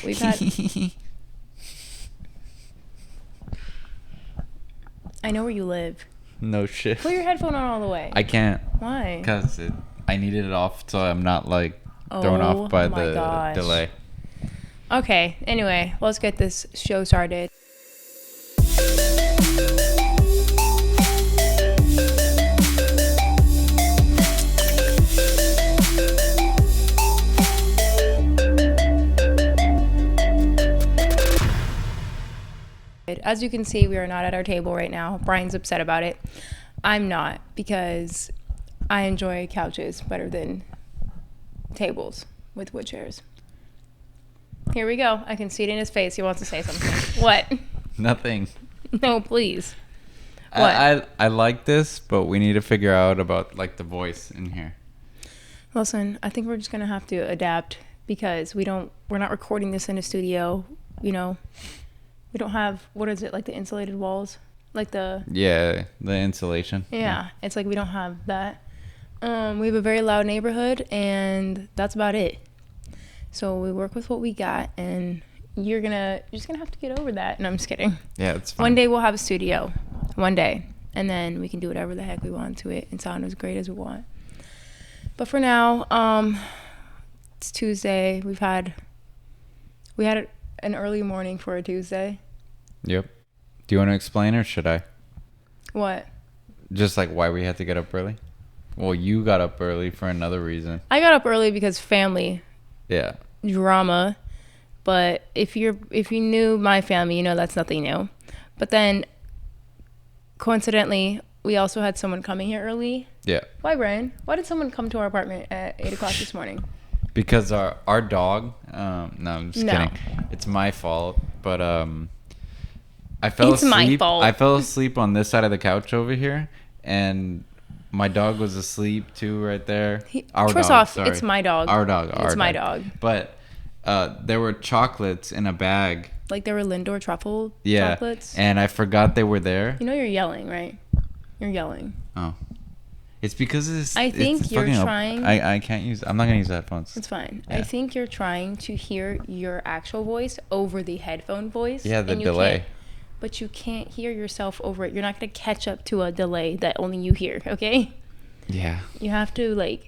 We've had. I know where you live. No shit. Put your headphone on all the way. I can't. Why? Because I needed it off so I'm not like thrown off by the delay. Okay, anyway, let's get this show started. As you can see, we are not at our table right now. Brian's upset about it. I'm not, because I enjoy couches better than tables with wood chairs. Here we go. I can see it in his face. He wants to say something. What? Nothing. No, please. What? I like this, but we need to figure out about like the voice in here. Listen, I think we're just gonna have to adapt because we're not recording this in a studio. You know, we don't have, what is it, like the insulated walls, like the insulation. Yeah, it's like we don't have that. We have a very loud neighborhood, and that's about it. So we work with what we got, and you're just gonna have to get over that. And I'm just kidding. Yeah, it's fine. One day we'll have a studio, one day, and then we can do whatever the heck we want to it and sound as great as we want. But for now, it's Tuesday. We had an early morning for a Tuesday. Yep. Do you want to explain or should I? What? Just like why we had to get up early? Well, you got up early for another reason. I got up early because family. Yeah. Drama. But if you knew my family, you know that's nothing new. But then, coincidentally, we also had someone coming here early. Yeah. Why, Brian? Why did someone come to our apartment at 8 o'clock this morning? Because our dog, no, I'm just kidding. It's my fault, but I fell asleep. My fault. I fell asleep on this side of the couch over here, and my dog was asleep too right there. First off, it's my dog. Our dog. It's my dog. But there were chocolates in a bag. Like there were Lindor truffle yeah, chocolates. And I forgot they were there. You know you're yelling, right? You're yelling. Oh. It's because it's. I think you're trying. I can't use. I'm not gonna use the headphones. It's fine. Yeah. I think you're trying to hear your actual voice over the headphone voice. Yeah, the delay. But you can't hear yourself over it. You're not gonna catch up to a delay that only you hear. Okay. Yeah. You have to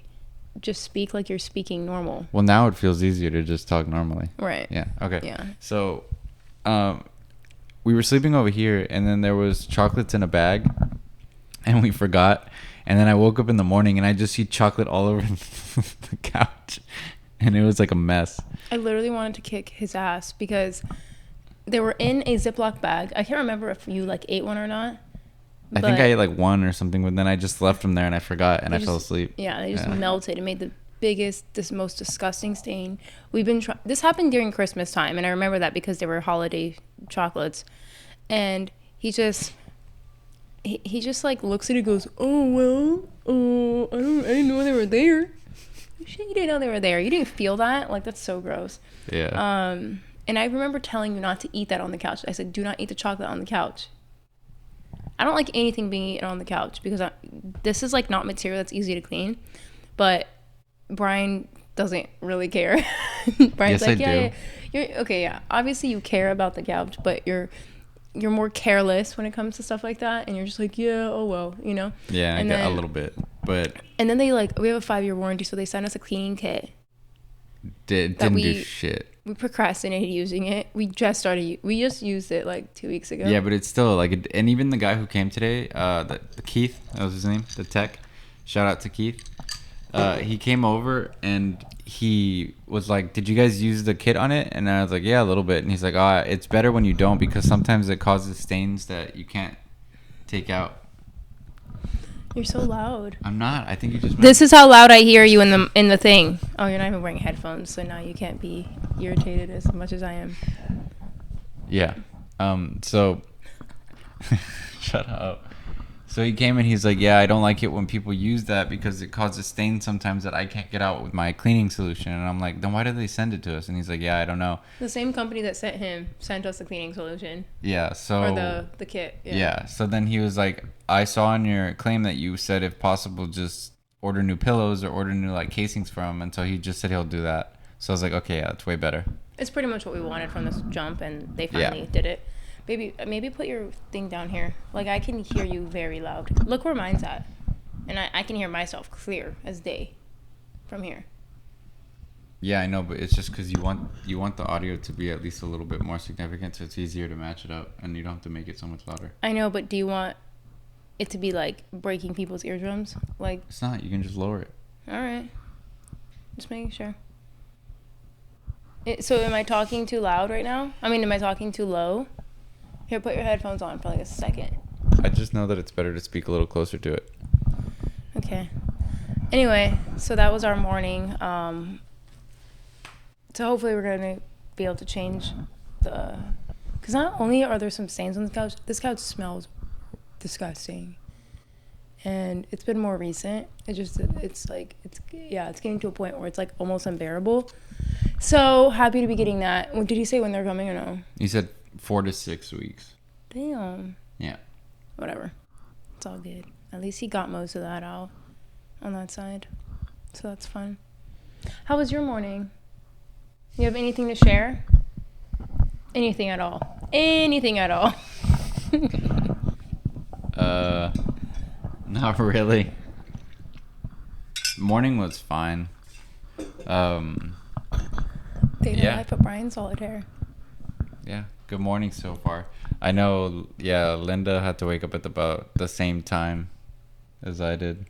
just speak like you're speaking normal. Well, now it feels easier to just talk normally. Right. Yeah. Okay. Yeah. So, we were sleeping over here, and then there was chocolates in a bag, and we forgot. And then I woke up in the morning, and I just see chocolate all over the couch, and it was like a mess. I literally wanted to kick his ass because they were in a Ziploc bag. I can't remember if you ate one or not. I think I ate one or something, but then I just left them there, and I forgot, and I fell asleep. Yeah, they just melted and made the most disgusting stain. This happened during Christmas time, and I remember that because they were holiday chocolates, and he just looks at it and goes, oh well, I didn't know they were there. Shit, you didn't know they were there. You didn't feel that? That's so gross. Yeah. And I remember telling you not to eat that on the couch. I said, do not eat the chocolate on the couch. I don't like anything being eaten on the couch because this is not material that's easy to clean. But Brian doesn't really care. Brian's yes, yeah, you're okay. Yeah, obviously you care about the couch, but you're more careless when it comes to stuff like that, and you're just yeah, oh well, you know. Yeah, and I get a little bit, but. And then they we have a 5-year warranty, so they sent us a cleaning kit. Didn't do shit. We procrastinated using it. We just used it 2 weeks ago. Yeah, but it's still and even the guy who came today, the Keith, that was his name, the tech. Shout out to Keith. He came over and he was like, "Did you guys use the kit on it?" And I was like, "Yeah, a little bit." And he's like, "It's better when you don't because sometimes it causes stains that you can't take out." You're so loud. I'm not. I think you just. This is how loud I hear you in the thing. Oh, you're not even wearing headphones, so now you can't be irritated as much as I am. Yeah. So. Shut up. So he came and he's like, "Yeah, I don't like it when people use that because it causes stains sometimes that I can't get out with my cleaning solution." And I'm like, "Then why did they send it to us?" And he's like, "Yeah, I don't know." The same company that sent us the cleaning solution. Yeah. So. Or the kit. Yeah. So then he was like, "I saw on your claim that you said if possible just order new pillows or order new casings from." And so he just said he'll do that. So I was like, "Okay, yeah, that's way better." It's pretty much what we wanted from this jump, and they finally did it. Baby, maybe put your thing down here. Like, I can hear you very loud. Look where mine's at. And I can hear myself clear as day from here. Yeah, I know, but it's just because you want the audio to be at least a little bit more significant, so it's easier to match it up, and you don't have to make it so much louder. I know, but do you want it to be, like, breaking people's eardrums? Like, it's not. You can just lower it. All right. Just making sure. So am I talking too loud right now? I mean, am I talking too low? Here, put your headphones on for like a second. I just know that it's better to speak a little closer to it. Okay. Anyway, so that was our morning. So hopefully we're going to be able to change the... Because not only are there some stains on the couch, this couch smells disgusting. And it's been more recent. It's getting to a point where it's like almost unbearable. So happy to be getting that. Did he say when they're coming or no? He said 4 to 6 weeks. Damn. Yeah. Whatever. It's all good. At least he got most of that out on that side. So that's fun. How was your morning? You have anything to share? Anything at all? Anything at all? Not really. Morning was fine. Daily life at Brian Solitaire. Yeah, good morning so far. I know, Linda had to wake up at about the same time as I did.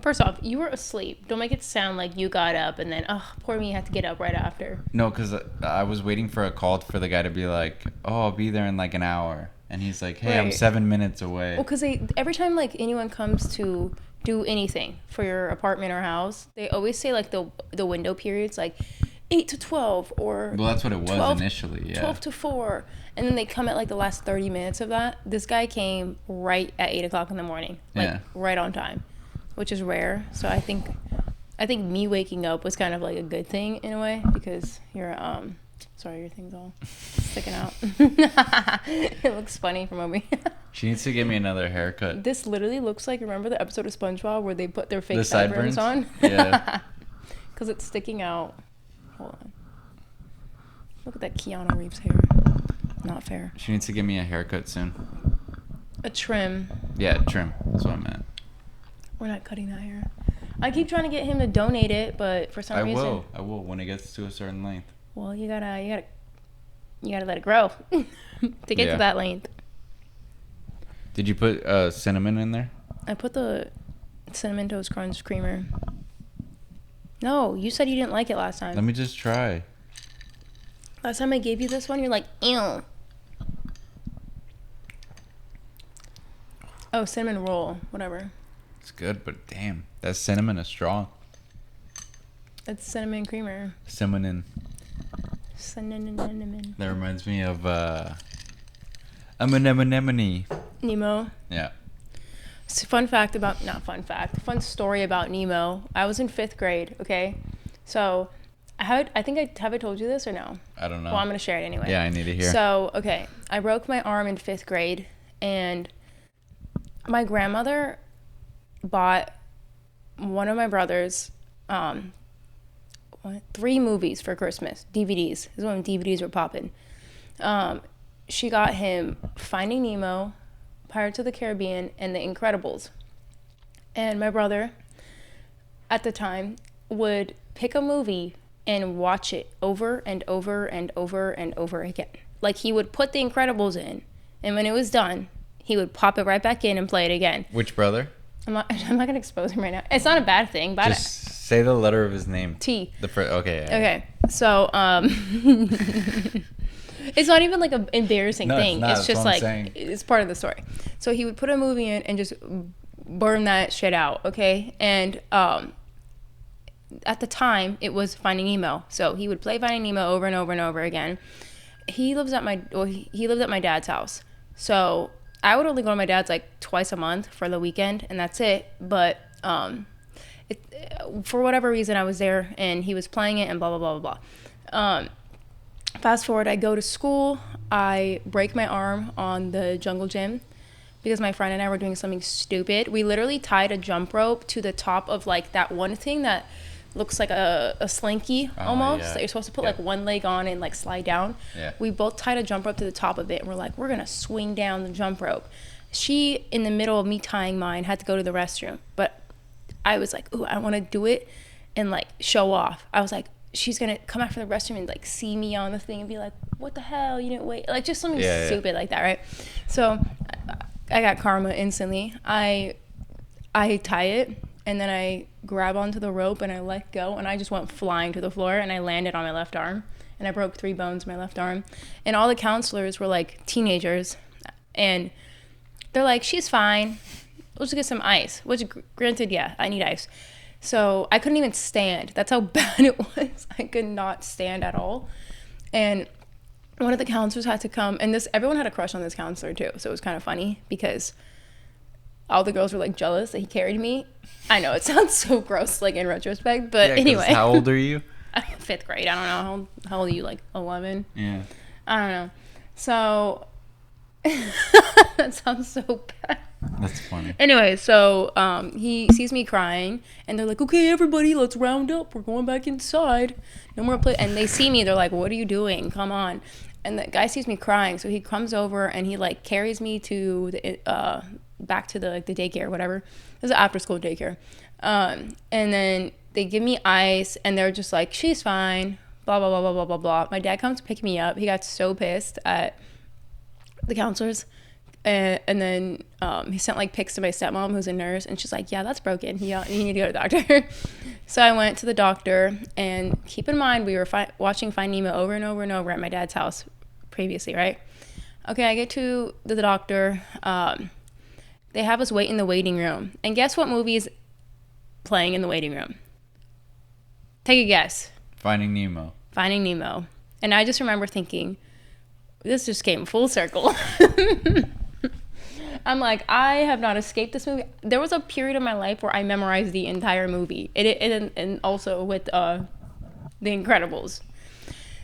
First off, you were asleep. Don't make it sound like you got up and then, poor me, had to get up right after. No, because I was waiting for a call for the guy to be like, oh, I'll be there in like an hour. And he's like, hey, right. I'm 7 minutes away. Well, because every time like anyone comes to do anything for your apartment or house, they always say like the window periods, like 8 to 12 or... Well, that's what it was 12, initially, yeah. 12 to 4. And then they come at like the last 30 minutes of that. This guy came right at 8 o'clock in the morning. Like right on time, which is rare. So I think me waking up was kind of like a good thing in a way because you're... Sorry, your thing's all sticking out. It looks funny from over here. She needs to give me another haircut. This literally looks like, remember the episode of SpongeBob where they put their fake sideburns on? Yeah. Because it's sticking out. Hold on. Look at that Keanu Reeves hair. Not fair. She needs to give me a haircut soon. A trim. Yeah, trim. That's what I meant. We're not cutting that hair. I keep trying to get him to donate it, but for some reason... I will when it gets to a certain length. Well, you gotta let it grow to get to that length. Did you put cinnamon in there? I put the Cinnamon Toast Crunch creamer. No, you said you didn't like it last time. Let me just try. Last time I gave you this one, you're like, ew. Oh, cinnamon roll, whatever. It's good, but damn, that cinnamon is strong. It's cinnamon creamer. Cinnamon. Cinnamon. That reminds me of anemone. Nemo. Yeah. Fun story about Nemo. I was in 5th grade, okay? So, have I told you this or no? I don't know. Well, I'm going to share it anyway. Yeah, I need to hear. So, okay, I broke my arm in 5th grade, and my grandmother bought one of my brothers 3 movies for Christmas, DVDs. This is when DVDs were popping. She got him Finding Nemo, Pirates of the Caribbean, and The Incredibles. And my brother, at the time, would pick a movie and watch it over and over and over and over again. Like, he would put The Incredibles in, and when it was done, he would pop it right back in and play it again. Which brother? I'm not going to expose him right now. It's not a bad thing, but... Just say the letter of his name. T. Okay. Okay. So, it's not even like an embarrassing thing. It's just like, it's part of the story. So he would put a movie in and just burn that shit out, okay? And at the time, it was Finding Nemo. So he would play Finding Nemo over and over and over again. He lived at my dad's house. So I would only go to my dad's like twice a month for the weekend, and that's it. But for whatever reason, I was there, and he was playing it, and blah, blah, blah, blah, blah. Fast forward, I go to school. I break my arm on the jungle gym because my friend and I were doing something stupid. We literally tied a jump rope to the top of like that one thing that looks like a slinky almost that you're supposed to put like one leg on and like slide down. We both tied a jump rope to the top of it, and we're like, we're gonna swing down the jump rope. She, in the middle of me tying mine, had to go to the restroom, but I was like, ooh, I want to do it and like show off. I was like, she's gonna come out from the restroom and like see me on the thing and be like, what the hell, you didn't wait, like just something stupid like that, right? So I got karma instantly. I tie it, and then I grab onto the rope and I let go, and I just went flying to the floor, and I landed on my left arm, and I broke 3 bones in my left arm. And all the counselors were like teenagers, and they're like, she's fine, we'll just get some ice, which granted, yeah, I need ice. So I couldn't even stand. That's how bad it was. I could not stand at all. And one of the counselors had to come, and everyone had a crush on this counselor too, so it was kind of funny because all the girls were like jealous that he carried me. I know it sounds so gross like in retrospect, but anyway. How old are you? 5th grade. I don't know. How old are you? Like 11? Yeah. I don't know. So that sounds so bad. That's funny. Anyway, so he sees me crying, and they're like, okay, everybody, let's round up. We're going back inside. No more play. And they see me. They're like, what are you doing? Come on. And the guy sees me crying, so he comes over, and he like carries me to the back to the daycare or whatever. It was an after school daycare. And then they give me ice, and they're just like, she's fine, blah, blah, blah, blah, blah, blah, blah. My dad comes to pick me up. He got so pissed at the counselors. And then he sent like pics to my stepmom, who's a nurse, and she's like, yeah, that's broken. You need to go to the doctor. So I went to the doctor, and keep in mind, we were watching Finding Nemo over and over and over at my dad's house previously, right? Okay, I get to the doctor. They have us wait in the waiting room. And guess what movie is playing in the waiting room? Take a guess. Finding Nemo. Finding Nemo. And I just remember thinking, this just came full circle. I'm like, I have not escaped this movie. There was a period of my life where I memorized the entire movie. And also with The Incredibles.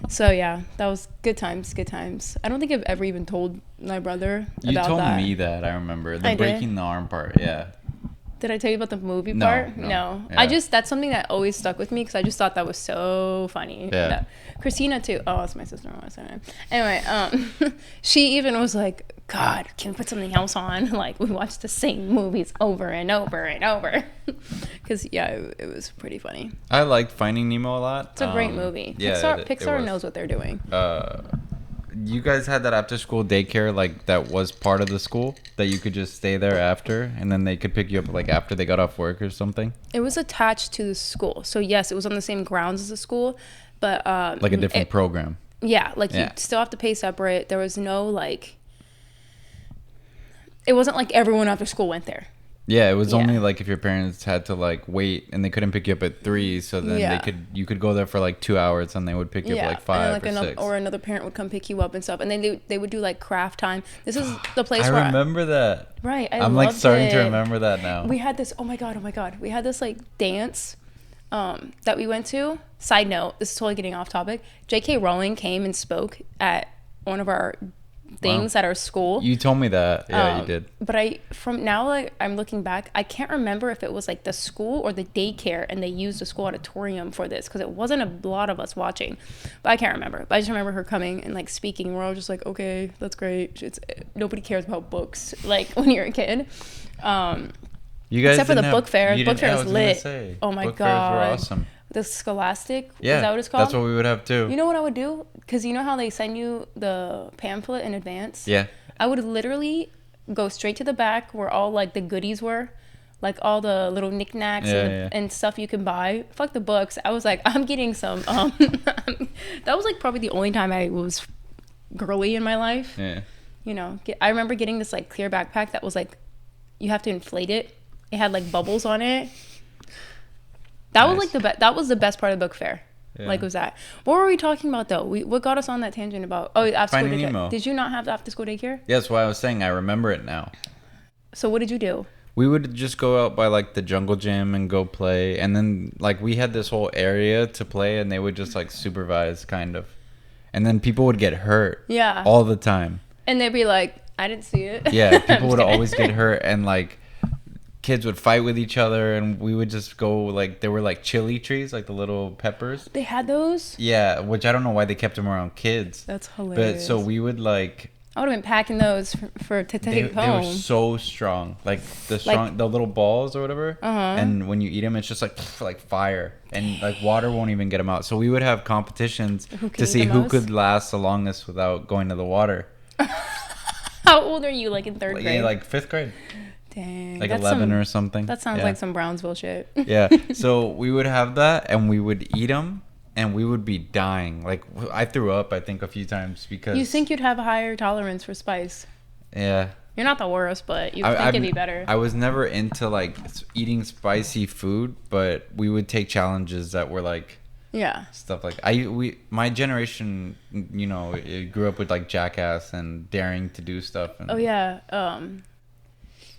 So yeah, that was good times. I don't think I've ever even told my brother about that. You told me that, I remember. The breaking the arm part, yeah. Did I tell you about the movie part? No. Yeah. That's something that always stuck with me because I just thought that was so funny. Yeah. Christina too. Oh, it's my sister-in-law. Anyway, she even was like, God, can we put something else on? Like, we watched the same movies over and over and over. Because, yeah, it was pretty funny. I liked Finding Nemo a lot. It's a great movie. Yeah, Pixar knows what they're doing. You guys had that after school daycare like that was part of the school that you could just stay there after, and then they could pick you up like after they got off work or something? It was attached to the school. So, yes, it was on the same grounds as the school, but... like a different program. Yeah, you still have to pay separate. There was no, like... It wasn't like everyone after school went there. Yeah, it was only like if your parents had to like wait and they couldn't pick you up at 3, so then you could go there for like 2 hours and they would pick you up like 5 or 6. Or another parent would come pick you up and stuff, and then they would do like craft time. This is the place where I remember that. Right, I'm like starting to remember that now. We had this. Oh my god, we had this like dance that we went to. Side note: this is totally getting off topic. J.K. Rowling came and spoke at one of our things at our school. You told me that. Yeah, you did. But I'm looking back, I can't remember if it was like the school or the daycare and they used the school auditorium for this because it wasn't a lot of us watching. But I can't remember. But I just remember her coming and like speaking. We're all just like, okay, that's great. Nobody cares about books like when you're a kid. You guys except for the book fair. The book fair was lit. Oh my god. Book fairs were awesome. The Scholastic? Yeah. Is that what it's called? That's what we would have too. You know what I would do? Because you know how they send you the pamphlet in advance? Yeah. I would literally go straight to the back where all like the goodies were. Like all the little knickknacks and stuff you can buy. Fuck the books. I was like, I'm getting some. That was like probably the only time I was girly in my life. Yeah. You know, I remember getting this like clear backpack that was like, you have to inflate it. It had like bubbles on it. That was like that was the best part of the book fair. Yeah. Like, was that? What were we talking about though? What got us on that tangent about? Oh, after school daycare. Nemo. Did you not have after school daycare? Yeah, that's why I was saying I remember it now. So what did you do? We would just go out by like the jungle gym and go play, and then like we had this whole area to play, and they would just like supervise kind of, and then people would get hurt. Yeah. All the time. And they'd be like, I didn't see it. Yeah, people would always get hurt, and like kids would fight with each other, and we would just go like there were like chili trees, like the little peppers. They had those? Yeah, which I don't know why they kept them around kids. That's hilarious. But so we would like I would have been packing those to they take were home. so strong, like the little balls or whatever. And when you eat them, it's just like fire, and like water won't even get them out. So we would have competitions to see who could last the longest without going to the water. How old are you? Like in third grade? Yeah, like 5th grade. Dang. Like 11 or something. That sounds like some Brownsville shit. Yeah. So we would have that, and we would eat them, and we would be dying. Like I threw up, I think, a few times because. You think you'd have a higher tolerance for spice? Yeah. You're not the worst, but you think it'd be better. I was never into like eating spicy food, but we would take challenges that were like. Yeah. Stuff like my generation, you know, it grew up with like Jackass and daring to do stuff. And, oh yeah.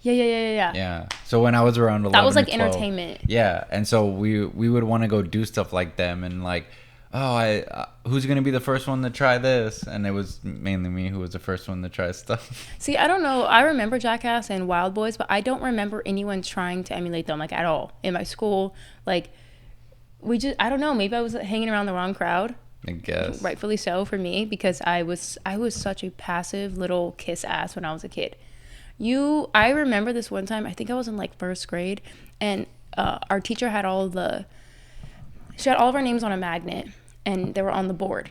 Yeah. Yeah. So when I was around 11 that was like 12, entertainment. Yeah, and so we would want to go do stuff like them, and like, who's gonna be the first one to try this? And it was mainly me who was the first one to try stuff. See, I don't know. I remember Jackass and Wild Boys, but I don't remember anyone trying to emulate them like at all in my school. Like, I don't know. Maybe I was hanging around the wrong crowd. I guess. Rightfully so for me, because I was such a passive little kiss ass when I was a kid. I remember this one time, I think I was in like 1st grade, and our teacher had she had all of our names on a magnet, and they were on the board,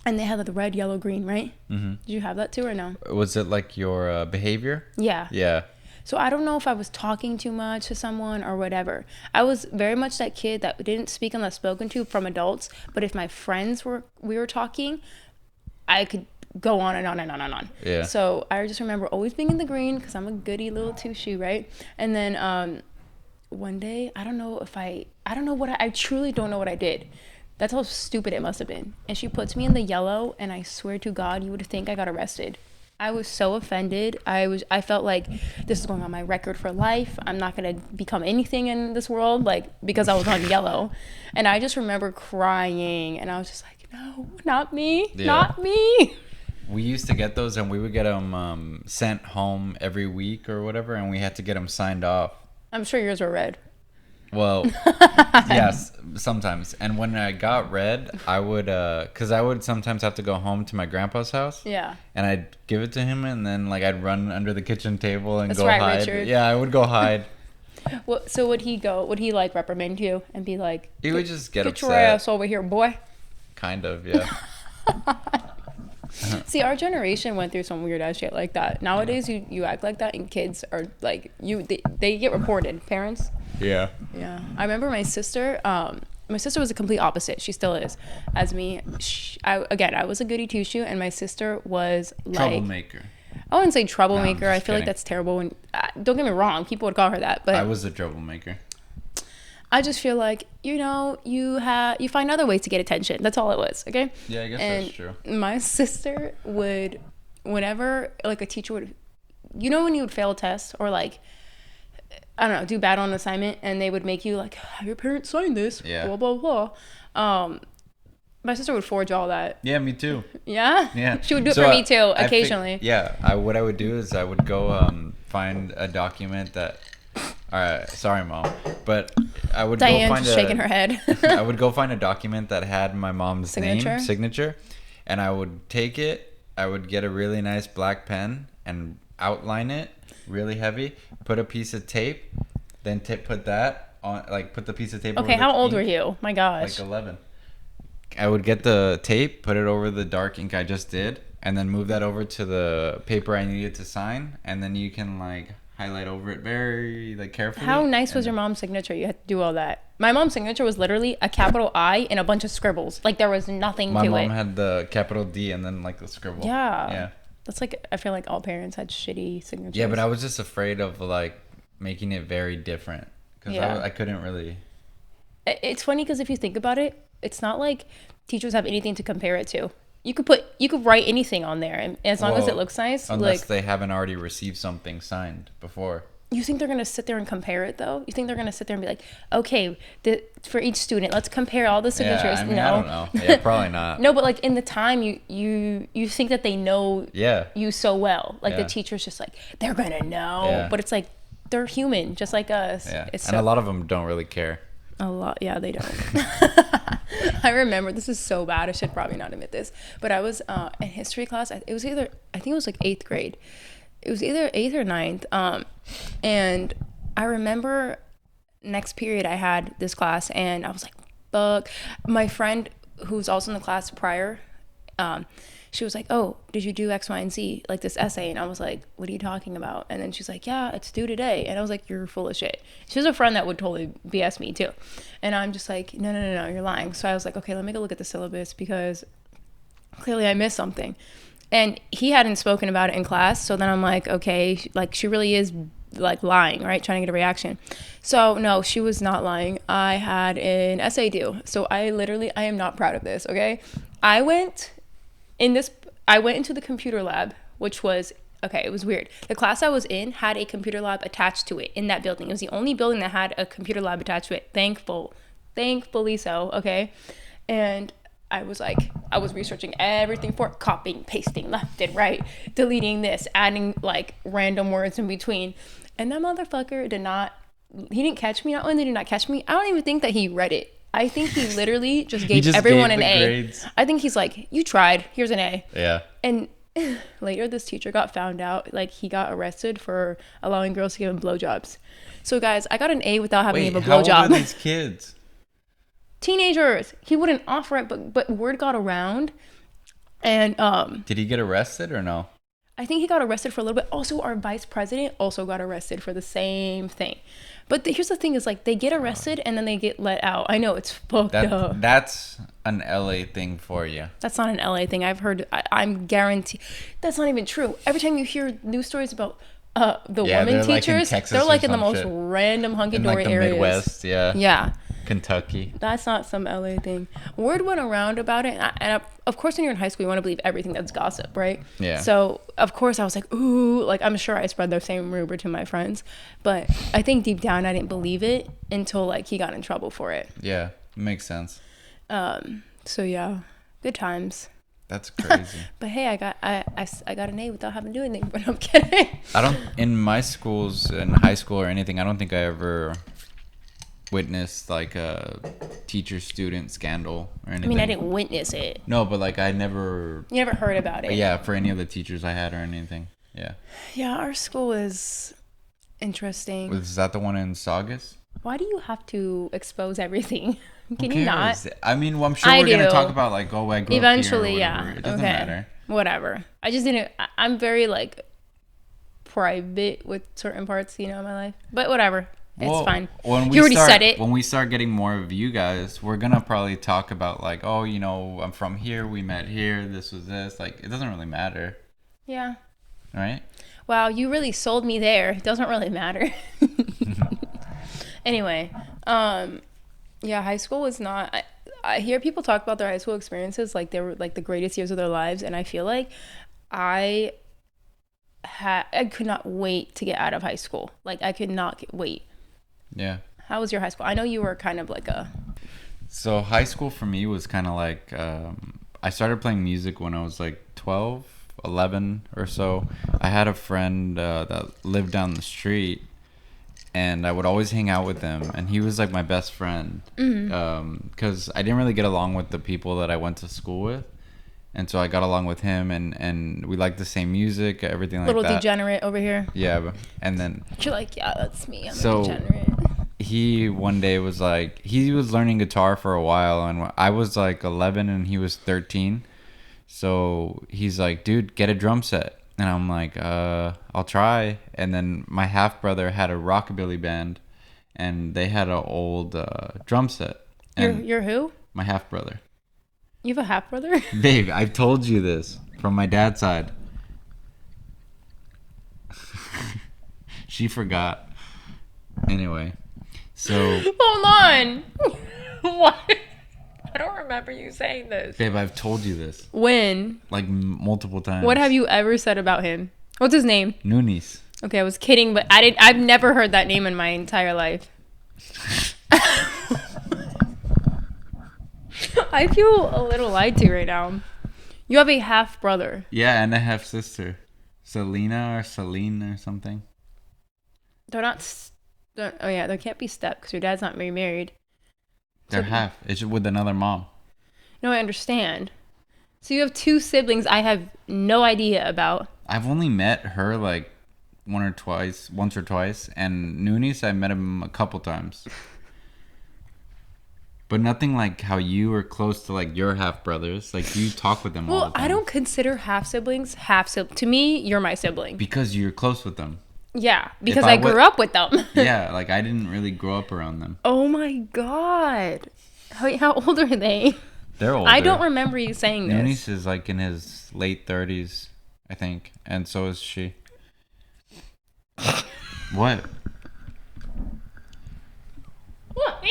and they had like the red, yellow, green, right? Mm-hmm. Did you have that too or no? Was it like your behavior? Yeah. Yeah. So I don't know if I was talking too much to someone or whatever. I was very much that kid that didn't speak unless spoken to from adults, but if my friends we were talking, I could go on and on and on and on. Yeah. So I just remember always being in the green because I'm a goody little two-shoe, right? And then one day, I truly don't know what I did. That's how stupid it must have been. And she puts me in the yellow, and I swear to God, you would think I got arrested. I was so offended. I felt like this is going on my record for life. I'm not going to become anything in this world, like, because I was on yellow. And I just remember crying, and I was just like, no, not me, not me. We used to get those, and we would get them sent home every week or whatever, and we had to get them signed off. I'm sure yours were red. Well, yes, sometimes. And when I got red, I would, because I would sometimes have to go home to my grandpa's house. Yeah. And I'd give it to him, and then like I'd run under the kitchen table and That's go right, hide. Richard. Yeah, I would go hide. Well, so would he like reprimand you and be like, He would just get upset. Get your ass over here, boy. Kind of, yeah. See, our generation went through some weird ass shit like that. Nowadays, you act like that, and kids are like they get reported. Parents. Yeah. Yeah, I remember my sister. My sister was a complete opposite. She still is, as me. I was a goody two shoe, and my sister was like Troublemaker. I wouldn't say troublemaker. No, I feel like that's terrible. And don't get me wrong, people would call her that, but I was a troublemaker. I just feel like, you find other ways to get attention. That's all it was, okay? Yeah, I guess and that's true. My sister would, whenever like a teacher would, when you would fail a test or like, I don't know, do bad on an assignment, and they would make you like, have your parents sign this, blah, blah, blah. My sister would forge all that. Yeah, me too. Yeah? Yeah. She would do it for me too, occasionally. What I would do is I would go find a document that... All right, sorry, Mom, but I would Diane's go find shaking her head. I would go find a document that had my mom's signature, and I would take it. I would get a really nice black pen and outline it really heavy. Put a piece of tape, then put that on. Like put the piece of tape. Okay, how old were you? My gosh. Like 11. I would get the tape, put it over the dark ink I just did, and then move that over to the paper I needed to sign, and then you can like highlight over it very like carefully. How nice was your mom's signature? You had to do all that. My mom's signature was literally a capital I and a bunch of scribbles. Like there was nothing to it. My mom had the capital D and then like the scribble. Yeah. That's like, I feel like all parents had shitty signatures. Yeah, but I was just afraid of like making it very different because I couldn't really. It's funny because if you think about it, it's not like teachers have anything to compare it to. You could write anything on there, and as long as it looks nice. Unless they haven't already received something signed before. You think they're gonna sit there and compare it though? You think they're gonna sit there and be like, okay, for each student, let's compare all the signatures? Yeah, I mean, I don't know. Yeah, probably not. No, but like in the time, you think that they know you so well. Like the teacher's just like, they're gonna know, but it's like they're human, just like us. Yeah, It's and so, a lot of them don't really care. a lot. Yeah, they don't. I remember, this is so bad. I should probably not admit this, but I was in history class. It was either, I think it was like 8th grade. It was either 8th or 9th. And I remember next period I had this class, and I was like, fuck. My friend who was also in the class prior, she was like, oh, did you do X, Y, and Z, like this essay? And I was like, what are you talking about? And then she's like, yeah, it's due today. And I was like, you're full of shit. She was a friend that would totally BS me too. And I'm just like, no, you're lying. So I was like, okay, let me go look at the syllabus, because clearly I missed something. And he hadn't spoken about it in class. So then I'm like, okay, like she really is like lying, right? Trying to get a reaction. So no, she was not lying. I had an essay due. So I am not proud of this, okay? I went into the computer lab, which was, okay, it was weird. The class I was in had a computer lab attached to it in that building. It was the only building that had a computer lab attached to it. Thankfully so, okay? And I was researching everything for it, copying, pasting left and right, deleting this, adding like random words in between. And that motherfucker he didn't catch me. Not only did he not catch me, I don't even think that he read it. I think he literally just gave everyone an A. Grades. I think he's like, you tried, here's an A. Yeah. And later this teacher got found out, like he got arrested for allowing girls to give him blowjobs. So guys, I got an A without having to give a blowjob. How old are these kids? Teenagers. He wouldn't offer it, but word got around. And did he get arrested or no? I think he got arrested for a little bit. Also, our vice president also got arrested for the same thing. But here's the thing is, like, they get arrested and then they get let out. I know, it's fucked up. That's an LA thing for you. That's not an LA thing. I've heard, I'm guaranteed. That's not even true. Every time you hear news stories about the women teachers, they're like in the most random hunky-dory areas. Midwest, yeah. Yeah. Kentucky. That's not some LA thing. Word went around about it, and of course, when you're in high school, you want to believe everything that's gossip, right? Yeah. So of course, I was like, ooh, like I'm sure I spread the same rumor to my friends, but I think deep down I didn't believe it until like he got in trouble for it. Yeah, makes sense. So yeah, good times. That's crazy. But hey, I got an A without having to do anything. But I'm kidding. In my schools, in high school or anything, I don't think I ever witnessed like a teacher-student scandal or anything. I mean, I didn't witness it. No, but like I never. You never heard about it. Yeah, for any of the teachers I had or anything. Yeah. Yeah, our school is interesting. Was that the one in Saugus? Why do you have to expose everything? Can you not? I mean, well, I'm sure we're gonna talk about like, oh, I grew eventually, up here or yeah. It doesn't matter. Whatever. I just didn't. I'm very like private with certain parts, in my life. But whatever. It's fine. You already said it. When we start getting more of you guys, we're gonna probably talk about like, oh, I'm from here. We met here. This was this. Like, it doesn't really matter. Yeah. Right. Wow, you really sold me there. It doesn't really matter. Anyway, yeah, high school was not. I hear people talk about their high school experiences like they were like the greatest years of their lives, and I feel like I could not wait to get out of high school. Like I could not wait. Yeah. How was your high school? I know you were kind of like So high school for me was kind of like I started playing music when I was like 12, 11 or so. I had a friend that lived down the street, and I would always hang out with him, and he was like my best friend because I didn't really get along with the people that I went to school with, and so I got along with him, and we liked the same music, everything like that. Little degenerate over here. Yeah, and then you're like, yeah, that's me. I'm a degenerate. He one day was like, he was learning guitar for a while, and I was like 11 and he was 13, so he's like, dude, get a drum set. And I'm like, I'll try. And then my half brother had a rockabilly band, and they had an old drum set. And you're who? My half brother. You have a half brother? Babe, I've told you this from my dad's side. She forgot. Anyway, so. Hold on. What? I don't remember you saying this. Babe, I've told you this. When? Like multiple times. What have you ever said about him? What's his name? Nunes. Okay, I was kidding, but I've never heard that name in my entire life. I feel a little lied to right now. You have a half brother. Yeah, and a half sister. Selena or Celine or something. They're not. Oh yeah, they can't be step because your dad's not remarried. They're So, half. It's with another mom. no, I understand. So you have two siblings I have no idea about. I've only met her like once or twice, and Nunes, I met him a couple times. But nothing like how you are close to like your half brothers. Like you talk with them all the Well, time. I don't consider half siblings half sibling. To me, you're my sibling. Because you're close with them. Yeah, because I I grew up with them. Yeah, like I didn't really grow up around them. Oh my god. How old are they? They're older. I don't remember you saying this. Nunes is like in his late 30s, I think, and so is she. What? What?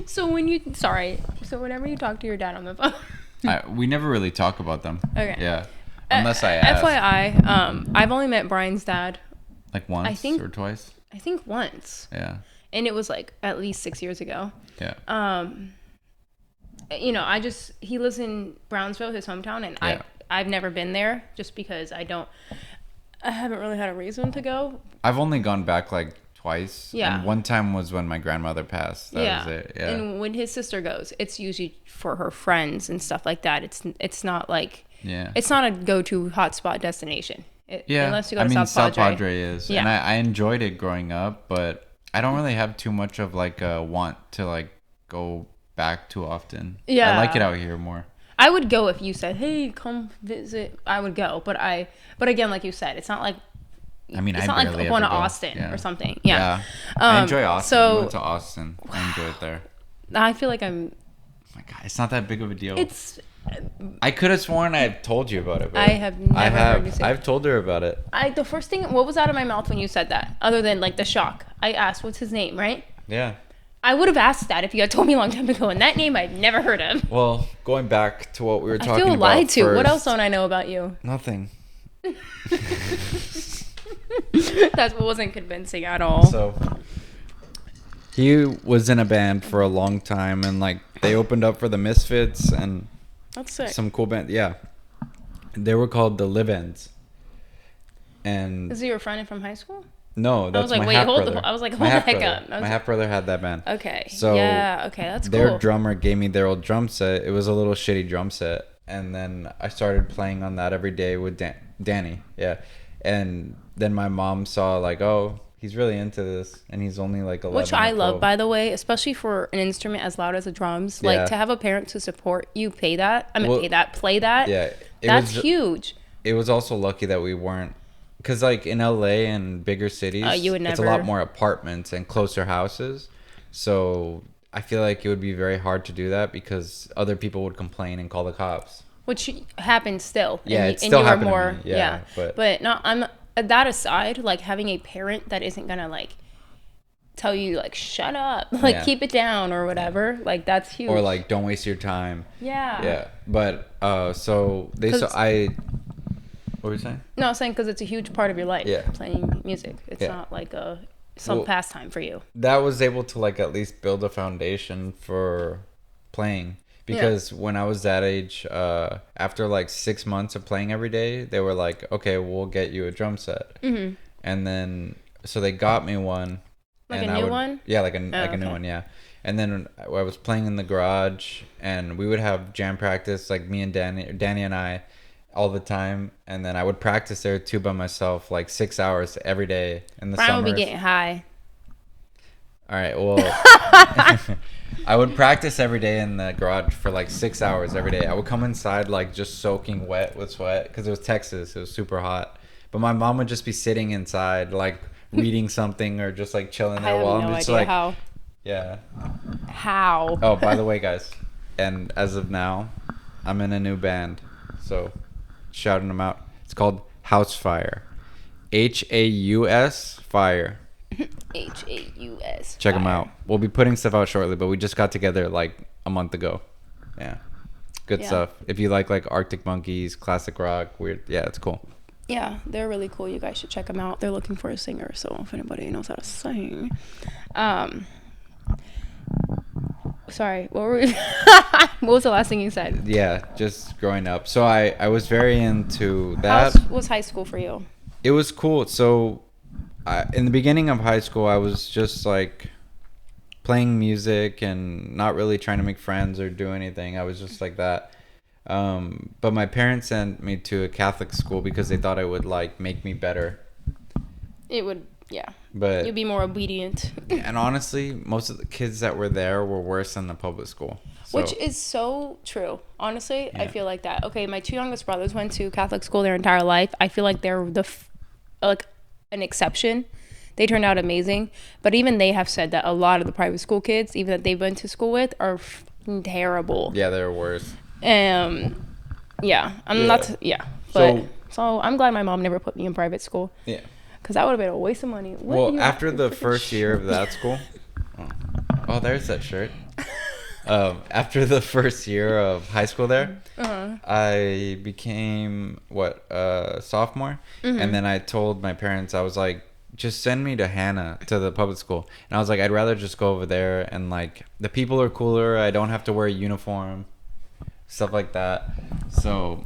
So whenever you talk to your dad on the phone. We never really talk about them. Okay. Yeah. Unless I ask. FYI, I've only met Brian's dad. Like once or twice? I think once. Yeah. And it was like at least 6 years ago. Yeah. He lives in Brownsville, his hometown, and Yeah. I've never been there just because I haven't really had a reason to go. I've only gone back like twice. Yeah. And one time was when my grandmother passed. That was it. Yeah. And when his sister goes, it's usually for her friends and stuff like that. It's not like it's not a go-to hotspot destination. Unless you go to South Padre. is. Yeah. And I enjoyed it growing up, but I don't really have too much of like a want to like go back too often. Yeah. I like it out here more. I would go if you said, "Hey, come visit." I would go, but again, like you said, it's not like I mean, it's I not like barely going to ever go. Austin Yeah. or something. Yeah. I enjoy Austin. So We went to Austin. I enjoyed it there. I feel like I'm. Oh my God, it's not that big of a deal. It's. I could have sworn I had told you about it. But I have never heard you say. I've told her about it. The first thing, what was out of my mouth when you said that, other than like the shock? I asked, "What's his name?" Right? Yeah. I would have asked that if you had told me a long time ago, and that name I'd never heard of. Well, going back to what we were talking I feel about lied to. first, What else don't I know about you? Nothing. That wasn't convincing at all. So he was in a band for a long time, and like they opened up for the Misfits and That's sick. some cool band. Yeah, they were called the Live-Ins. And Is he your friend from high school? no, that's like, my wait, half hold brother. the- I was like, My hold the half heck brother. up. I was My like- half brother had that band. Okay. So yeah, okay, that's their cool. drummer gave me their old drum set. It was a little shitty drum set, and then I started playing on that every day with Danny. Yeah, and then my mom saw like, oh, he's really into this, and he's only like 11. Which I or love, 12. by the way, especially for an instrument as loud as the drums. Like Yeah. to have a parent to support you, play that. Well, Play that. Yeah, That's huge. It was also lucky that we weren't, because like in LA and bigger cities, You would it's a never- lot more apartments and closer houses. So I feel like it would be very hard to do that because other people would complain and call the cops. Which happens still. Yeah, and, it's and still you were happening to more, me. Yeah, but not. I'm that aside. Like having a parent that isn't gonna like tell you like shut up, like Yeah. keep it down or whatever. Like that's huge. Or like, don't waste your time. yeah. Yeah, but so they 'Cause- so I. What were you saying? No, I'm saying because it's a huge part of your life. Yeah. Playing music. It's Yeah. not like some Well, pastime for you. That was able to like at least build a foundation for playing, because when I was that age, after like 6 months of playing every day, they were like, okay, we'll get you a drum set. Mm-hmm. And then so they got me one. Like and a I new would- one? Yeah, like a new okay. one, yeah. And then I was playing in the garage, and we would have jam practice, like me and Danny and I, all the time. And then I would practice there too by myself, like 6 hours every day in the Brian summer. will be getting high. All right, well, I would practice every day in the garage for like 6 hours every day. I would come inside like just soaking wet with sweat because it was Texas. It was super hot. But my mom would just be sitting inside like reading something or just like chilling I there have while no I'm just idea like, how. yeah. How? Oh, by the way, guys, and as of now, I'm in a new band. So shouting them out. It's called House Fire. Haus Fire. Haus. Check them out. We'll be putting stuff out shortly, but we just got together like a month ago. Yeah. Good Yeah. stuff. If you like Arctic Monkeys, classic rock, weird. Yeah, it's cool. Yeah, they're really cool. You guys should check them out. They're looking for a singer, so if anybody knows how to sing. Sorry, what were we? What was the last thing you said? Yeah, just growing up. So I was very into How that. was high school for you? It was cool. So in the beginning of high school, I was just like playing music and not really trying to make friends or do anything. I was just like that. But my parents sent me to a Catholic school because they thought it would like make me better. It would, yeah. But You'd be more obedient. and honestly, most of the kids that were there were worse than the public school. So, Which is so true. Honestly, I Yeah. feel like that. Okay, my two youngest brothers went to Catholic school their entire life. I feel like they're like an exception. They turned out amazing, but even they have said that a lot of the private school kids, even that they've been to school with, are terrible. yeah, they were worse. Yeah, I'm Yeah. not. Yeah, but So- so I'm glad my mom never put me in private school. Yeah. Because that would have been a waste of money. What Well, you- after the freaking first year of that school, oh, there's that shirt. After the first year of high school there, I became sophomore, and then I told my parents, I was like, just send me to Hannah to the public school, and I was like, I'd rather just go over there, and like the people are cooler. I don't have to wear a uniform, stuff like that. So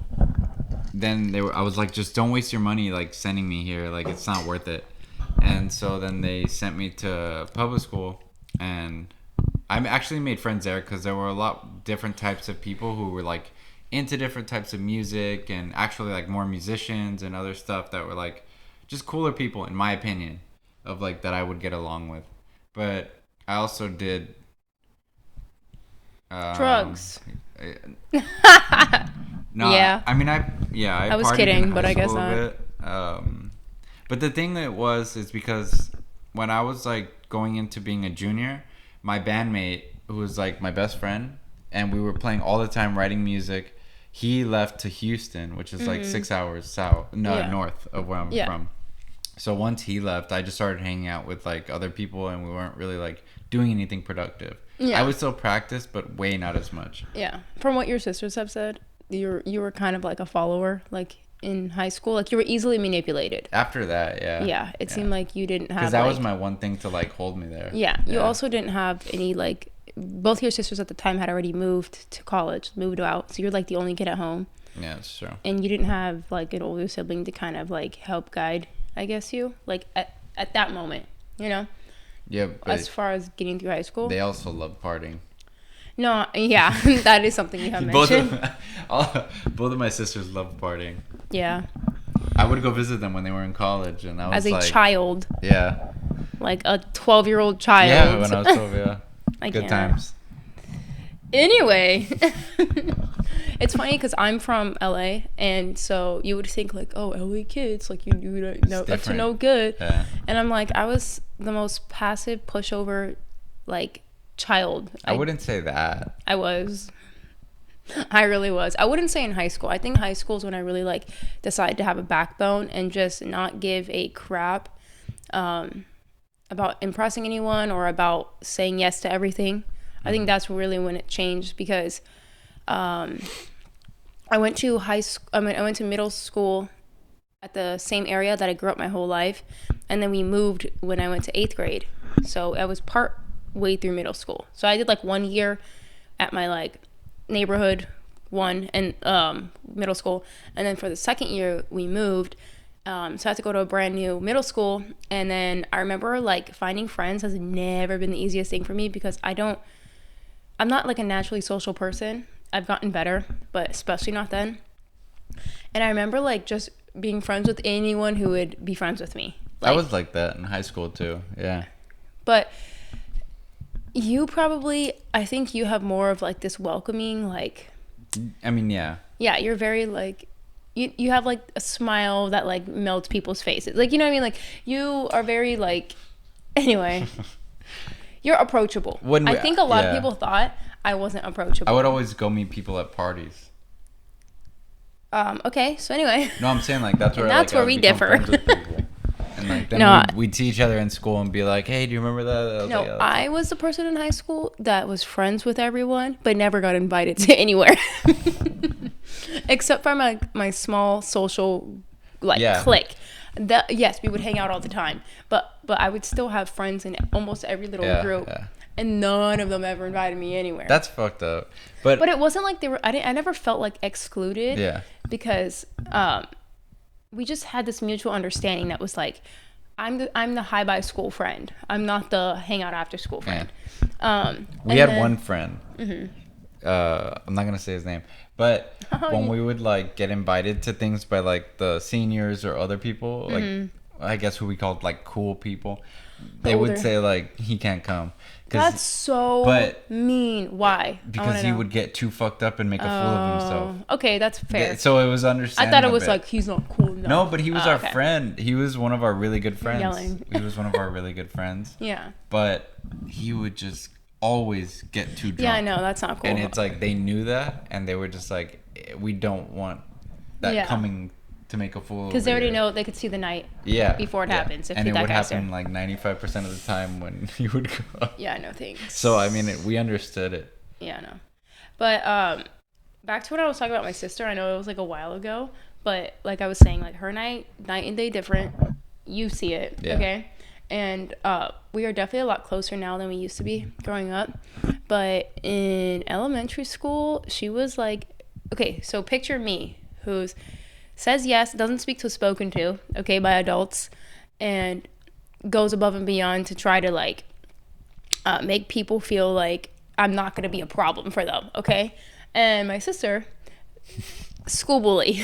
then I was like, just don't waste your money like sending me here, like it's not worth it. And so then they sent me to public school, and I actually made friends there because there were a lot different types of people who were like into different types of music, and actually like more musicians and other stuff that were like just cooler people in my opinion, of like that I would get along with. But I also did Drugs. No, Yeah. I mean, I was partied kidding, in but high I guess school a not. bit. But the thing that is because when I was like going into being a junior, my bandmate, who was like my best friend, and we were playing all the time, writing music. He left to Houston, which is like 6 hours north of where I'm from. So once he left, I just started hanging out with like other people, and we weren't really like doing anything productive. Yeah. I would still practice, but way not as much. Yeah. From what your sisters have said, you were kind of like a follower, like in high school. Like you were easily manipulated. After that, yeah. Yeah. It seemed like you didn't have. Because that like, was my one thing to like hold me there. Yeah. You also didn't have any like. Both your sisters at the time had already moved to college, moved out. So you're like the only kid at home. Yeah, that's true. And you didn't have like an older sibling to kind of like help guide, I guess you like at that moment, you know. Yeah, but As far as getting through high school. they also love partying. No, yeah, that is something you have both mentioned. both of my sisters love partying. Yeah. I would go visit them when they were in college, and I was As a like, child, yeah, like a 12-year-old child. yeah, when I was 12, yeah, I good can't. times. Anyway, it's funny because I'm from LA, and so you would think like, oh, LA kids, like you don't know up to different. no good. Yeah. And I'm like, I was the most passive pushover, like child. I wouldn't say that. I was. I really was. I wouldn't say in high school. I think high school is when I really like decided to have a backbone and just not give a crap about impressing anyone or about saying yes to everything. I think that's really when it changed because I went to I went to middle school at the same area that I grew up my whole life, and then we moved when I went to 8th grade. So I was part way through middle school. So I did like 1 year at my like neighborhood one and middle school, and then for the second year we moved. So I had to go to a brand new middle school, and then I remember like finding friends has never been the easiest thing for me because I'm not like a naturally social person. I've gotten better, but especially not then. And I remember like just being friends with anyone who would be friends with me. I was like that in high school too. Yeah. But you probably, I think you have more of like this welcoming, like. I mean, yeah. Yeah, you're very like. You have like a smile that like melts people's faces. Like, you know what I mean? Like you are very like. Anyway. You're approachable. I think a lot of people thought I wasn't approachable. I would always go meet people at parties. Okay, so anyway. No, I'm saying like that's where that's where we differ. And like then we'd see each other in school and be like, "Hey, do you remember that?" No, I was the person in high school that was friends with everyone, but never got invited to anywhere, except for my small social clique. Yes, we would hang out all the time, but I would still have friends in almost every little group, and none of them ever invited me anywhere. That's fucked up. But it wasn't like they were. I never felt like excluded. Yeah. Because we just had this mutual understanding that was like, I'm the hi bye school friend. I'm not the hang out after school friend. We had one friend. I'm not gonna say his name, but when we would like get invited to things by like the seniors or other people, like I guess who we called like cool people, they would say like he can't come. That's so mean. Why? Because he would get too fucked up and make a fool of himself. Okay, that's fair. So it was understandable. I thought it was like he's not cool enough. No, but he was our friend. He was one of our really good friends. Yelling. He was one of our really good friends. Yeah. But he would just always get too drunk. Yeah, I know. That's not cool. And it's like they knew that, and they were just like, we don't want that coming to make a fool. Because they already know they could see the night before it happens. If and it would happen there. like 95% of the time when he would go. Yeah, no thanks. So, I mean, we understood it. Yeah, no. But back to what I was talking about my sister. I know it was like a while ago. But like I was saying, like her night and day different. You see it, okay? And we are definitely a lot closer now than we used to be growing up. But in elementary school, she was like, okay, so picture me, who's says yes, doesn't speak to spoken to, okay, by adults, and goes above and beyond to try to like make people feel like I'm not going to be a problem for them, okay? And my sister, school bully.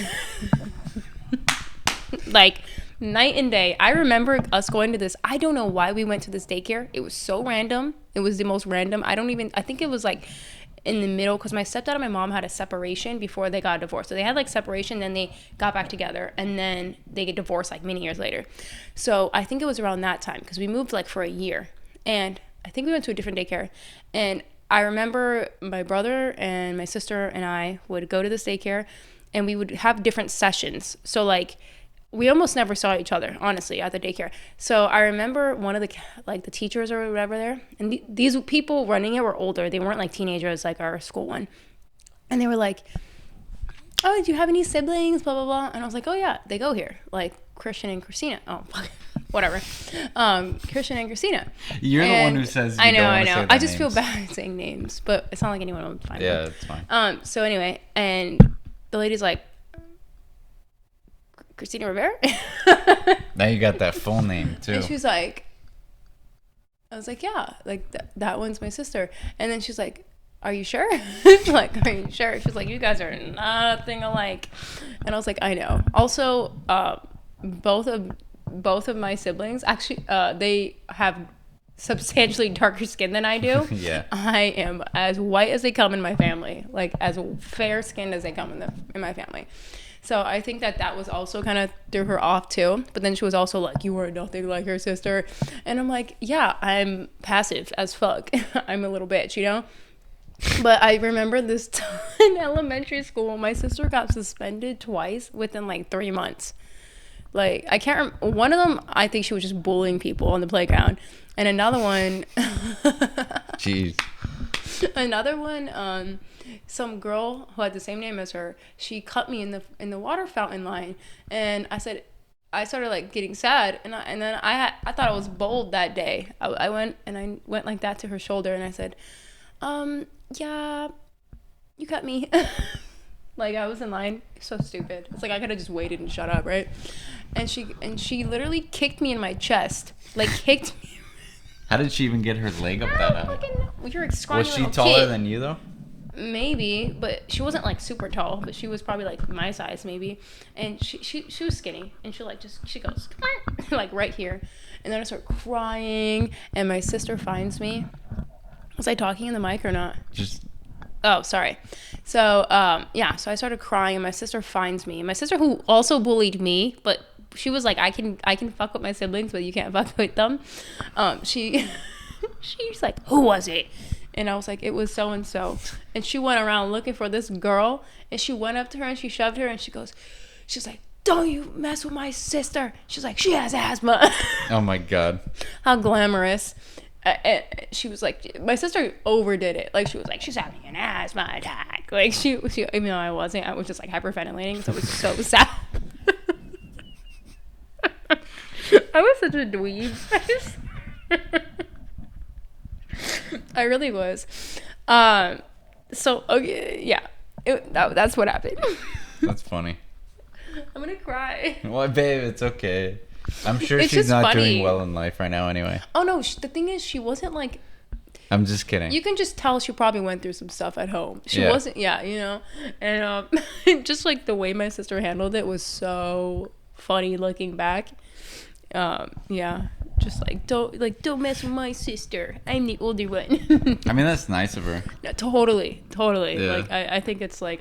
Like night and day. I remember us going to this, I don't know why we went to this daycare. It was so random. It was the most random. I think it was like in the middle, because my stepdad and my mom had a separation before they got divorced. So they had like separation, then they got back together, and then they get divorced like many years later. So I think it was around that time, because we moved like for a year, and I think we went to a different daycare. And I remember my brother and my sister and I would go to this daycare, and we would have different sessions. So like we almost never saw each other, honestly, at the daycare. So I remember one of the teachers or whatever there, and these people running it were older. They weren't like teenagers like our school one. And they were like, oh, do you have any siblings? Blah, blah, blah. And I was like, oh yeah, they go here. Like Christian and Christina. Oh, whatever. Christian and Christina. You're the one who says you don't want to say their I just names. feel bad saying names, but it's not like anyone will find them. Yeah, it's fine. So anyway, and the lady's like, Christina Rivera? Now you got that full name too. And she was like, I was like, yeah, like that one's my sister. And then she's like, are you sure? Like, are you sure? She's like, you guys are nothing alike. And I was like, I know. Also, both of my siblings, actually, they have substantially darker skin than I do. Yeah. I am as white as they come in my family, like as fair skinned as they come in my family. So I think that was also kind of threw her off too. But then she was also like, you are nothing like your sister. And I'm like, yeah, I'm passive as fuck. I'm a little bitch, you know? But I remember this time in elementary school, my sister got suspended twice within like 3 months. Like, I can't one of them, I think she was just bullying people on the playground. And another one, Jeez. Another one, some girl who had the same name as her, she cut me in the water fountain line, and I started like getting sad, and then I thought I was bold that day. I went like that to her shoulder, and I said, yeah, you cut me. Like I was in line. So stupid. It's like I could have just waited and shut up, right? And she literally kicked me in my chest, like kicked me. How did she even get her leg up that high? You're a scrawny Was she little taller kid. than you though? Maybe, but she wasn't like super tall, but she was probably like my size maybe. And she was skinny, and she goes like right here, and then I start crying, and my sister finds me. Was I talking in the mic or not? Oh, sorry. So so I started crying, and my sister finds me. My sister, who also bullied me, but she was like, I can fuck with my siblings, but you can't fuck with them. She's like, who was it? And I was like, it was so and so. And she went around looking for this girl, and she went up to her and she shoved her, and she's like, don't you mess with my sister. She's like, she has asthma. Oh my God. How glamorous. She was like, my sister overdid it. Like she was like, she's having an asthma attack. Like she even though I wasn't, I was just like hyperventilating. So it was so sad. I was such a dweeb. I really was. So okay, yeah, that's what happened. That's funny. I'm gonna cry. Well, babe, it's okay. I'm sure It's she's just not funny. doing well in life right now anyway. Oh no, the thing is, she wasn't like. I'm just kidding. You can just tell she probably went through some stuff at home. She Yeah. wasn't, yeah, you know, and just like the way my sister handled it was so funny looking back. Yeah, just like don't mess with my sister. I'm the older one. I mean, that's nice of her. No, totally. Yeah. Like I think it's like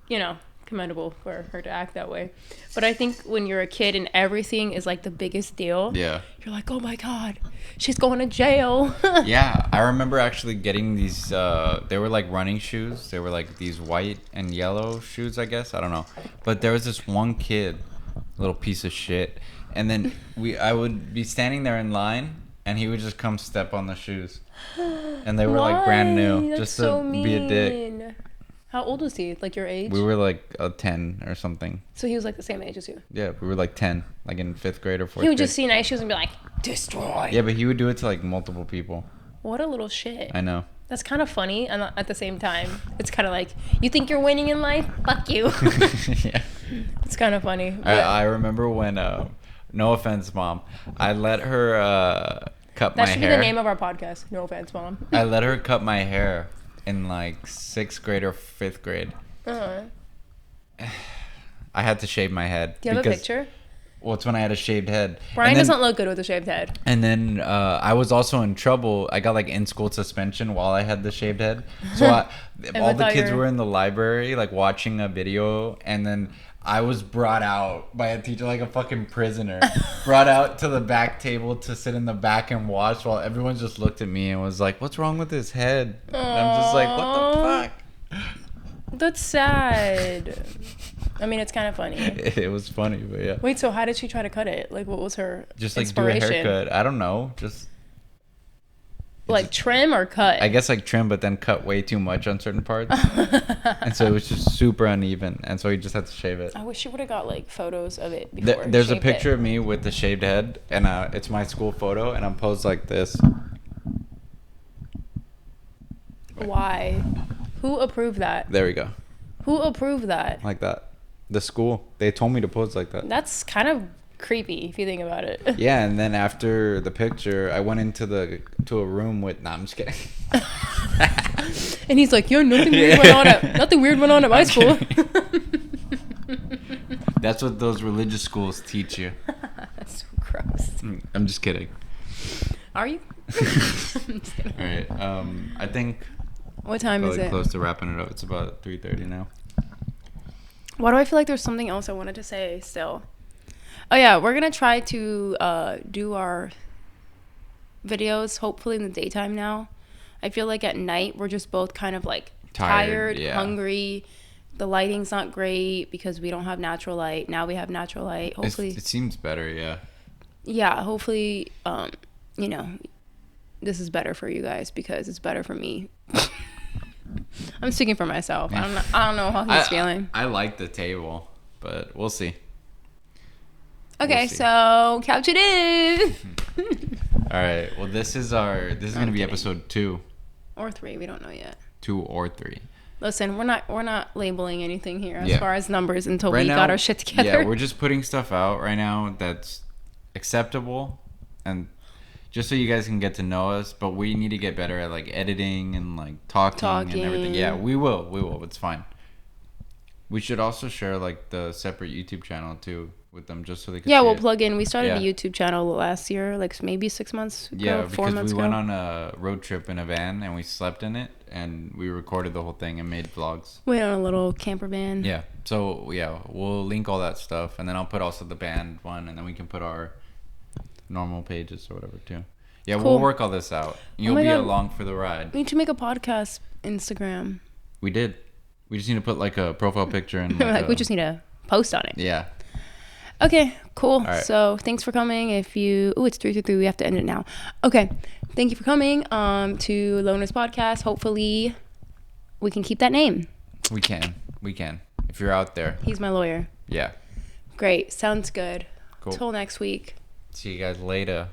you know, commendable for her to act that way. But I think when you're a kid and everything is like the biggest deal, Yeah. you're like, oh my god, she's going to jail. Yeah, I remember actually getting these. They were like running shoes. They were like these white and yellow shoes, I guess. I don't know. But there was this one kid, little piece of shit, and then I would be standing there in line, and he would just come step on the shoes, and they were like brand new, That's just to so be a dick. mean. How old was he? Like your age? We were like 10 or something. So he was like the same age as you. Yeah, we were like 10, like in 5th grade or 4th grade. He would just see nice shoes and be like, destroy. Yeah, but he would do it to like multiple people. What a little shit. I know. That's kind of funny, and at the same time, it's kind of like, you think you're winning in life? Fuck you. Yeah. It's kind of funny. I remember when, no offense, Mom, I let her cut my That should hair. be the name of our podcast. No offense, Mom. I let her cut my hair in like 6th grade or 5th grade. Uh-huh. I had to shave my head. Do you have a picture? Well, it's when I had a shaved head. Brian And then- doesn't look good with a shaved head. And then I was also in trouble. I got like in school suspension while I had the shaved head. So all the thought kids you were- were in the library like watching a video, and then I was brought out by a teacher like a fucking prisoner. Brought out to the back table to sit in the back and watch while everyone just looked at me and was like, "What's wrong with his head?" And I'm just like, "What the fuck?" That's sad. I mean, it's kind of funny. It was funny, but yeah. Wait, so how did she try to cut it? Like, what was her Just like do a inspiration? haircut. I don't know. Just Like trim or cut? I guess like trim, but then cut way too much on certain parts, and so it was just super uneven, and so he just had to shave it. I wish you would have got like photos of it before. There's a shaved picture it. of me with the shaved head, and it's my school photo, and I'm posed like this. Why? Who approved that? There we go, Who approved that? like that. The school, they told me to pose like that. That's kind of creepy if you think about it. Yeah, and then after the picture, I went into a room with. Nah, I'm just kidding. And he's like, "Yo, nothing weird went on at my I'm school." That's what those religious schools teach you. That's so gross. I'm just kidding. Are you? All right. I think What time is probably it? close to wrapping it up. It's about 3:30 now. Why do I feel like there's something else I wanted to say still? Oh yeah, we're gonna try to do our videos hopefully in the daytime now. I feel like at night we're just both kind of like tired, yeah. hungry. The lighting's not great because we don't have natural light. Now we have natural light. Hopefully, It seems better, yeah. yeah. Hopefully, you know, this is better for you guys because it's better for me. I'm speaking for myself. I don't know how he's feeling. I like the table, but we'll see. Okay, We'll see. so couch it in. All right. Well, this is going to be episode 2. Or 3, we don't know yet. 2 or 3. Listen, we're not labeling anything here as Yeah. far as numbers until Right we now, got our shit together. Yeah, we're just putting stuff out right now that's acceptable, and just so you guys can get to know us. But we need to get better at like editing and like talking and everything. Yeah, we will. It's fine. We should also share like the separate YouTube channel too with them, just so they can. Yeah, see we'll it. plug in. We started a Yeah. YouTube channel last year, like maybe 6 months ago, Yeah, 4 because months we ago. went on a road trip in a van and we slept in it and we recorded the whole thing and made vlogs. Went on a little camper van. Yeah. So yeah, we'll link all that stuff, and then I'll put also the band one, and then we can put our normal pages or whatever too. Yeah, Cool. we'll work all this out. You'll my be God. along for the ride. We need to make a podcast Instagram. We did. We just need to put like a profile picture and Like we just need to post on it. yeah. Okay, cool. right. So thanks for coming. If you, it's 3:33. We have to end it now. Okay, thank you for coming to Loners Podcast. Hopefully, we can keep that name. We can. If you're out there, He's my lawyer. yeah. Great. Sounds good. Cool. Till next week. See you guys later.